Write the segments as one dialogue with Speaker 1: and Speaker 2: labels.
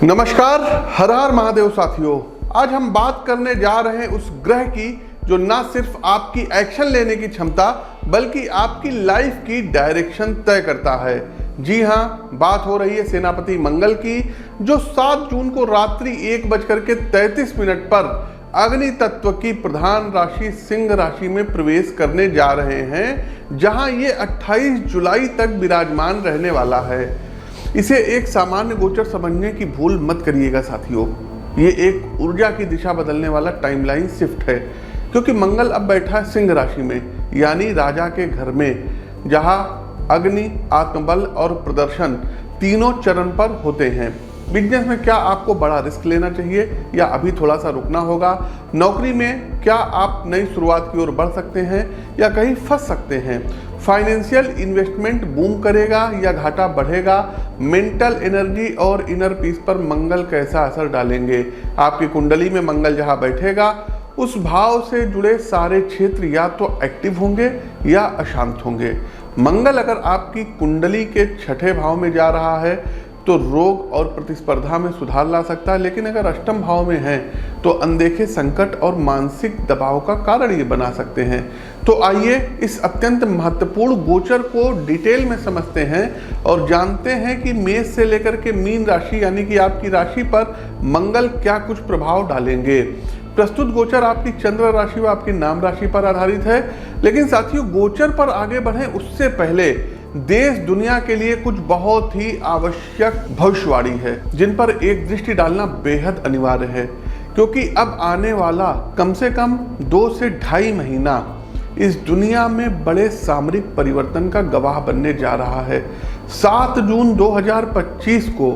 Speaker 1: नमस्कार, हर हर महादेव साथियों। आज हम बात करने जा रहे हैं उस ग्रह की जो ना सिर्फ आपकी एक्शन लेने की क्षमता बल्कि आपकी लाइफ की डायरेक्शन तय करता है। जी हाँ, बात हो रही है सेनापति मंगल की, जो 7 जून को रात्रि 1:33 पर अग्नि तत्व की प्रधान राशि सिंह राशि में प्रवेश करने जा रहे हैं, जहां ये 28 जुलाई तक विराजमान रहने वाला है। इसे एक सामान्य गोचर समझने की भूल मत करिएगा साथियों। ये एक ऊर्जा की दिशा बदलने वाला टाइमलाइन शिफ्ट है, क्योंकि मंगल अब बैठा है सिंह राशि में, यानी राजा के घर में, जहां अग्नि, आत्मबल और प्रदर्शन तीनों चरण पर होते हैं। बिजनेस में क्या आपको बड़ा रिस्क लेना चाहिए या अभी थोड़ा सा रुकना होगा? नौकरी में क्या आप नई शुरुआत की ओर बढ़ सकते हैं या कहीं फंस सकते हैं? फाइनेंशियल इन्वेस्टमेंट बूम करेगा या घाटा बढ़ेगा? मेंटल एनर्जी और इनर पीस पर मंगल कैसा असर डालेंगे? आपकी कुंडली में मंगल जहां बैठेगा उस भाव से जुड़े सारे क्षेत्र या तो एक्टिव होंगे या अशांत होंगे। मंगल अगर आपकी कुंडली के 6ठे भाव में जा रहा है तो रोग और प्रतिस्पर्धा में सुधार ला सकता है, लेकिन अगर अष्टम भाव में है तो अनदेखे संकट और मानसिक दबाव का कारण ये बना सकते हैं। तो आइए इस अत्यंत महत्वपूर्ण गोचर को डिटेल में समझते हैं और जानते हैं कि मेष से लेकर के मीन राशि यानी कि आपकी राशि पर मंगल क्या कुछ प्रभाव डालेंगे। प्रस्तुत गोचर आपकी चंद्र राशि व आपकी नाम राशि पर आधारित है, लेकिन साथियों गोचर पर आगे बढ़े उससे पहले देश दुनिया के लिए कुछ बहुत ही आवश्यक भविष्यवाणी है, जिन पर एक दृष्टि डालना बेहद अनिवार्य है, क्योंकि अब आने वाला कम से कम 2 से ढाई महीना इस दुनिया में बड़े सामरिक परिवर्तन का गवाह बनने जा रहा है। 7 जून 2025 को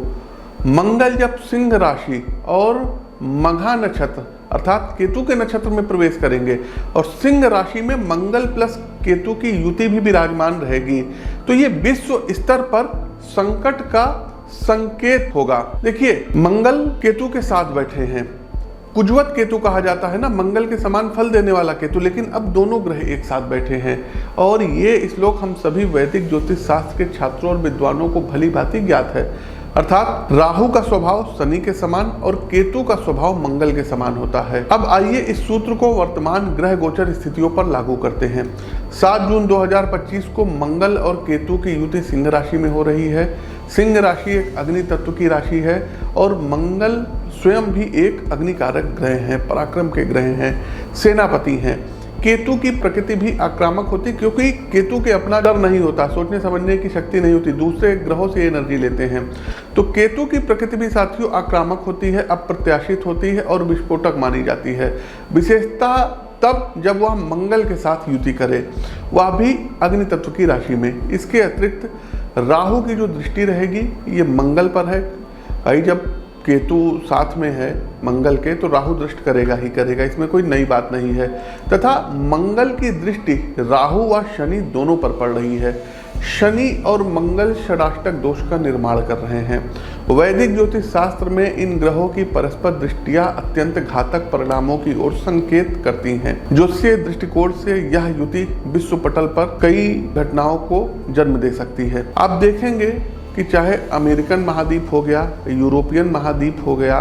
Speaker 1: मंगल जब सिंह राशि और मघा नक्षत्र अर्थात केतु के नक्षत्र में प्रवेश करेंगे और सिंह राशि में मंगल प्लस केतु की युति भी विराजमान रहेगी, तो ये विश्व स्तर पर संकट का संकेत होगा। देखिए, मंगल केतु के साथ बैठे हैं, कुजवत केतु कहा जाता है ना, मंगल के समान फल देने वाला केतु, लेकिन अब दोनों ग्रह एक साथ बैठे हैं और ये श्लोक हम सभी वैदिक ज्योतिष शास्त्र के छात्रों और विद्वानों को भली भांति ज्ञात है। अर्थात राहु का स्वभाव शनि के समान और केतु का स्वभाव मंगल के समान होता है। अब आइए इस सूत्र को वर्तमान ग्रह गोचर स्थितियों पर लागू करते हैं। 7 जून 2025 को मंगल और केतु की युति सिंह राशि में हो रही है। सिंह राशि एक अग्नि तत्व की राशि है और मंगल स्वयं भी एक अग्निकारक ग्रह हैं, पराक्रम के ग्रह हैं, सेनापति हैं। केतु की प्रकृति भी आक्रामक होती, क्योंकि केतु के अपना डर नहीं होता, सोचने समझने की शक्ति नहीं होती, दूसरे ग्रहों से एनर्जी लेते हैं। तो केतु की प्रकृति भी साथियों आक्रामक होती है, अप्रत्याशित होती है और विस्फोटक मानी जाती है। विशेषता तब जब वह मंगल के साथ युति करे, वह भी अग्नि तत्व की राशि में। इसके अतिरिक्त राहु की जो दृष्टि रहेगी ये मंगल पर है। भाई, जब केतु साथ में है मंगल के तो राहु दृष्ट करेगा ही करेगा, इसमें कोई नई बात नहीं है। तथा मंगल की दृष्टि राहु व शनि दोनों पर पड़ रही है। शनि और मंगल षडाष्टक दोष का निर्माण कर रहे हैं। वैदिक ज्योतिष शास्त्र में इन ग्रहों की परस्पर दृष्टियां अत्यंत घातक परिणामों की ओर संकेत करती हैं। ज्योतिषीय दृष्टिकोण से यह युति विश्व पटल पर कई घटनाओं को जन्म दे सकती है। आप देखेंगे कि चाहे अमेरिकन महाद्वीप हो गया, यूरोपियन महाद्वीप हो गया,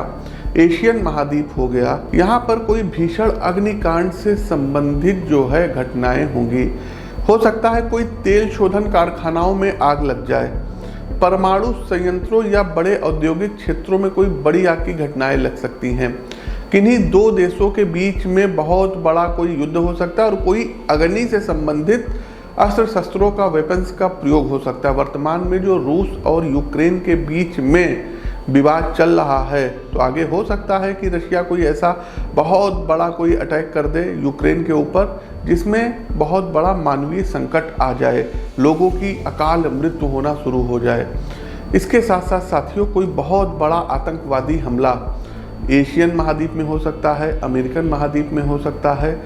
Speaker 1: एशियन महाद्वीप हो गया, यहाँ पर कोई भीषण अग्निकांड से संबंधित जो है घटनाएं होंगी। हो सकता है कोई तेल शोधन कारखानाओं में आग लग जाए, परमाणु संयंत्रों या बड़े औद्योगिक क्षेत्रों में कोई बड़ी आग की घटनाएं लग सकती हैं। किन्हीं 2 देशों के बीच में बहुत बड़ा कोई युद्ध हो सकता है और कोई अग्नि से संबंधित अस्त्र शस्त्रों का वेपन्स का प्रयोग हो सकता है। वर्तमान में जो रूस और यूक्रेन के बीच में विवाद चल रहा है, तो आगे हो सकता है कि रशिया कोई ऐसा बहुत बड़ा कोई अटैक कर दे यूक्रेन के ऊपर, जिसमें बहुत बड़ा मानवीय संकट आ जाए, लोगों की अकाल मृत्यु होना शुरू हो जाए। इसके साथ साथ साथियों कोई बहुत बड़ा आतंकवादी हमला एशियन महाद्वीप में हो सकता है, अमेरिकन महाद्वीप में हो सकता है,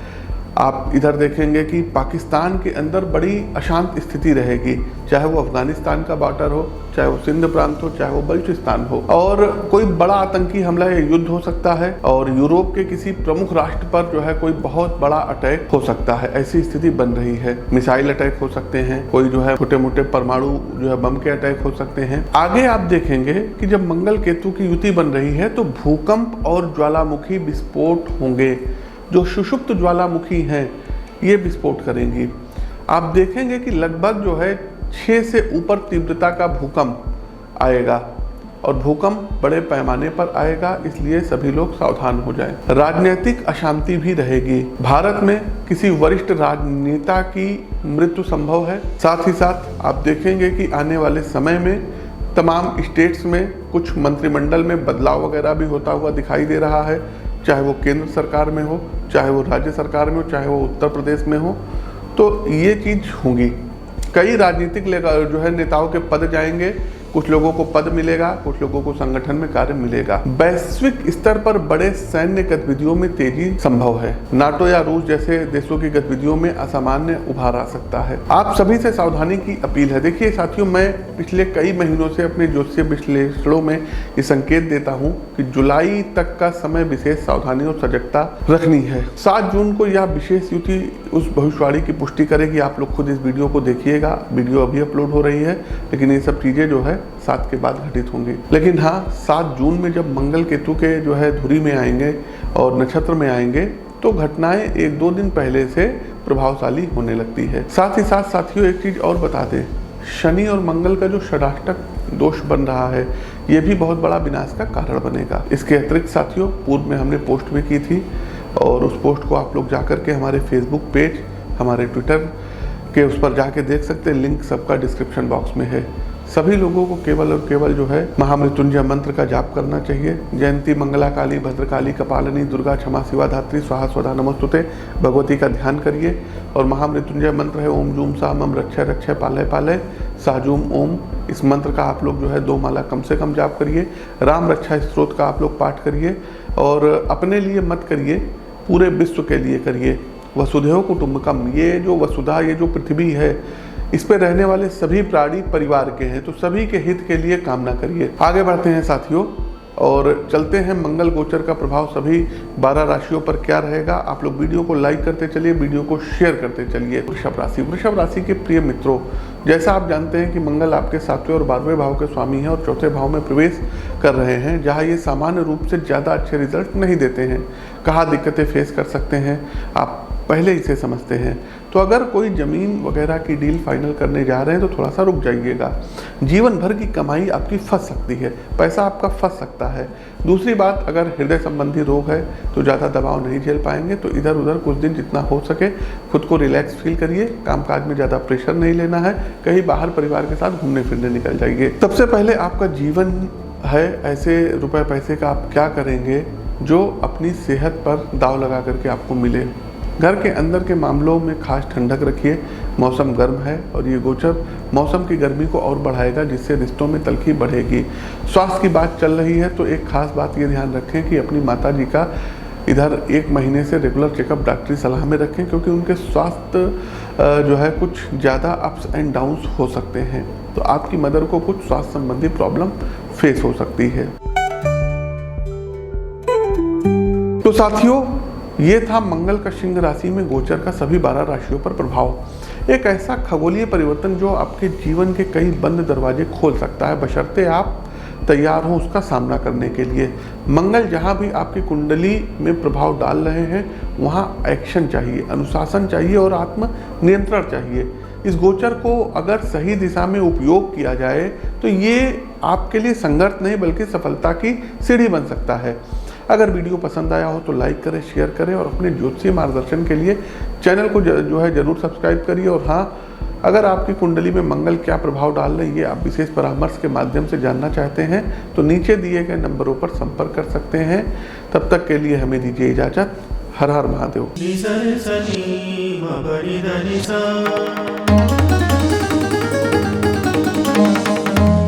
Speaker 1: आप इधर देखेंगे कि पाकिस्तान के अंदर बड़ी अशांत स्थिति रहेगी, चाहे वो अफगानिस्तान का बॉर्डर हो, चाहे वो सिंध प्रांत हो, चाहे वो बलूचिस्तान हो, और कोई बड़ा आतंकी हमला या युद्ध हो सकता है, और यूरोप के किसी प्रमुख राष्ट्र पर जो है कोई बहुत बड़ा अटैक हो सकता है। ऐसी स्थिति बन रही है। मिसाइल अटैक हो सकते हैं, कोई जो है छोटे मोटे परमाणु जो है बम के अटैक हो सकते हैं। आगे आप देखेंगे कि जब मंगल केतु की युति बन रही है तो भूकंप और ज्वालामुखी विस्फोट होंगे। जो सुषुप्त ज्वालामुखी हैं ये विस्फोट करेंगी। आप देखेंगे कि लगभग जो है 6 से ऊपर तीव्रता का भूकंप आएगा, और भूकंप बड़े पैमाने पर आएगा, इसलिए सभी लोग सावधान हो जाएं। राजनीतिक अशांति भी रहेगी। भारत में किसी वरिष्ठ राजनेता की मृत्यु संभव है। साथ ही साथ आप देखेंगे कि आने वाले समय में तमाम स्टेट्स में कुछ मंत्रिमंडल में बदलाव वगैरह भी होता हुआ दिखाई दे रहा है, चाहे वो केंद्र सरकार में हो, चाहे वो राज्य सरकार में हो, चाहे वो उत्तर प्रदेश में हो, तो ये चीज होगी। कई राजनीतिक जो है नेताओं के पद जाएंगे, कुछ लोगों को पद मिलेगा, कुछ लोगों को संगठन में कार्य मिलेगा। वैश्विक स्तर पर बड़े सैन्य गतिविधियों में तेजी संभव है। नाटो या रूस जैसे देशों की गतिविधियों में असामान्य उभार आ सकता है। आप सभी से सावधानी की अपील है। देखिए साथियों, मैं पिछले कई महीनों से अपने ज्योतिषीय विश्लेषणों में ये संकेत देता हूँ कि जुलाई तक का समय विशेष सावधानी और सजगता रखनी है। 7 जून को यह विशेष युति उस भविष्यवाणी की पुष्टि करेगी। आप लोग खुद इस वीडियो को देखिएगा, वीडियो अभी अपलोड हो रही है, लेकिन ये सब चीजें जो है 7 के बाद घटित होंगी। लेकिन हाँ, 7 जून में जब मंगल केतु के जो है धुरी में आएंगे और नक्षत्र में आएंगे तो घटनाएं 1-2 दिन पहले से प्रभावशाली होने लगती है। साथ ही साथ साथियों एक चीज और बता दें, शनि और मंगल का जो षडाष्टक दोष बन रहा है ये भी बहुत बड़ा विनाश का कारण बनेगा। इसके अतिरिक्त साथियों पूर्व में हमने पोस्ट भी की थी, और उस पोस्ट को आप लोग जाकर के हमारे फेसबुक पेज, हमारे ट्विटर के उस पर जाके देख सकते हैं। लिंक सबका डिस्क्रिप्शन बॉक्स में है। सभी लोगों को केवल और केवल जो है महामृत्युंजय मंत्र का जाप करना चाहिए। जयंती मंगला काली भद्रकाली कपालिनी दुर्गा क्षमा शिवा धात्री स्वाहा स्वधा नमस्तुते भगवती का ध्यान करिए। और महामृत्युंजय मंत्र है ओम जूम सा मम रक्षय रक्षय पालय पालय साजूम ओम। इस मंत्र का आप लोग जो है 2 माला कम से कम जाप करिए। राम रक्षा स्त्रोत का आप लोग पाठ करिए, और अपने लिए मत करिए, पूरे विश्व के लिए करिए। वसुधैव कुटुंबकम, ये जो वसुधा, ये जो पृथ्वी है, इस पे रहने वाले सभी प्राणी परिवार के हैं, तो सभी के हित के लिए कामना करिए। आगे बढ़ते हैं साथियों और चलते हैं मंगल गोचर का प्रभाव सभी 12 राशियों पर क्या रहेगा। आप लोग वीडियो को लाइक करते चलिए, वीडियो को शेयर करते चलिए। वृषभ राशि के प्रिय मित्रों, जैसा आप जानते हैं कि मंगल आपके 7वें और 12वें भाव के स्वामी हैं और 4थे भाव में प्रवेश कर रहे हैं, जहां ये सामान्य रूप से ज़्यादा अच्छे रिजल्ट नहीं देते हैं। कहाँ दिक्कतें फेस कर सकते हैं आप पहले इसे समझते हैं। तो अगर कोई ज़मीन वगैरह की डील फाइनल करने जा रहे हैं तो थोड़ा सा रुक जाइएगा। जीवन भर की कमाई आपकी फंस सकती है, पैसा आपका फंस सकता है। दूसरी बात, अगर हृदय संबंधी रोग है तो ज़्यादा दबाव नहीं झेल पाएंगे, तो इधर उधर कुछ दिन जितना हो सके खुद को रिलैक्स फील करिए। कामकाज में ज़्यादा प्रेशर नहीं लेना है, कहीं बाहर परिवार के साथ घूमने फिरने निकल जाइए। सबसे पहले आपका जीवन है, ऐसे रुपए पैसे का आप क्या करेंगे जो अपनी सेहत पर दाव लगा करके आपको मिले। घर के अंदर के मामलों में खास ठंडक रखिए। मौसम गर्म है और ये गोचर मौसम की गर्मी को और बढ़ाएगा, जिससे रिश्तों में तलखी बढ़ेगी। स्वास्थ्य की बात चल रही है तो एक खास बात ये ध्यान रखें कि अपनी माता जी का इधर 1 महीने से रेगुलर चेकअप डॉक्टरी सलाह में रखें, क्योंकि उनके स्वास्थ्य जो है कुछ ज़्यादा अप्स एंड डाउन्स हो सकते हैं, तो आपकी मदर को कुछ स्वास्थ्य संबंधी प्रॉब्लम फेस हो सकती है। तो साथियों, ये था मंगल का सिंह राशि में गोचर का सभी 12 राशियों पर प्रभाव। एक ऐसा खगोलीय परिवर्तन जो आपके जीवन के कई बंद दरवाजे खोल सकता है, बशर्ते आप तैयार हों उसका सामना करने के लिए। मंगल जहाँ भी आपकी कुंडली में प्रभाव डाल रहे हैं वहाँ एक्शन चाहिए, अनुशासन चाहिए और आत्म नियंत्रण चाहिए। इस गोचर को अगर सही दिशा में उपयोग किया जाए तो ये आपके लिए संघर्ष नहीं बल्कि सफलता की सीढ़ी बन सकता है। अगर वीडियो पसंद आया हो तो लाइक करें, शेयर करें और अपने ज्योतिषीय मार्गदर्शन के लिए चैनल को जो है जरूर सब्सक्राइब करिए। और हाँ, अगर आपकी कुंडली में मंगल क्या प्रभाव डाल रही है, ये आप विशेष परामर्श के माध्यम से जानना चाहते हैं तो नीचे दिए गए नंबरों पर संपर्क कर सकते हैं। तब तक के लिए हमें दीजिए इजाजत। हर हर महादेव।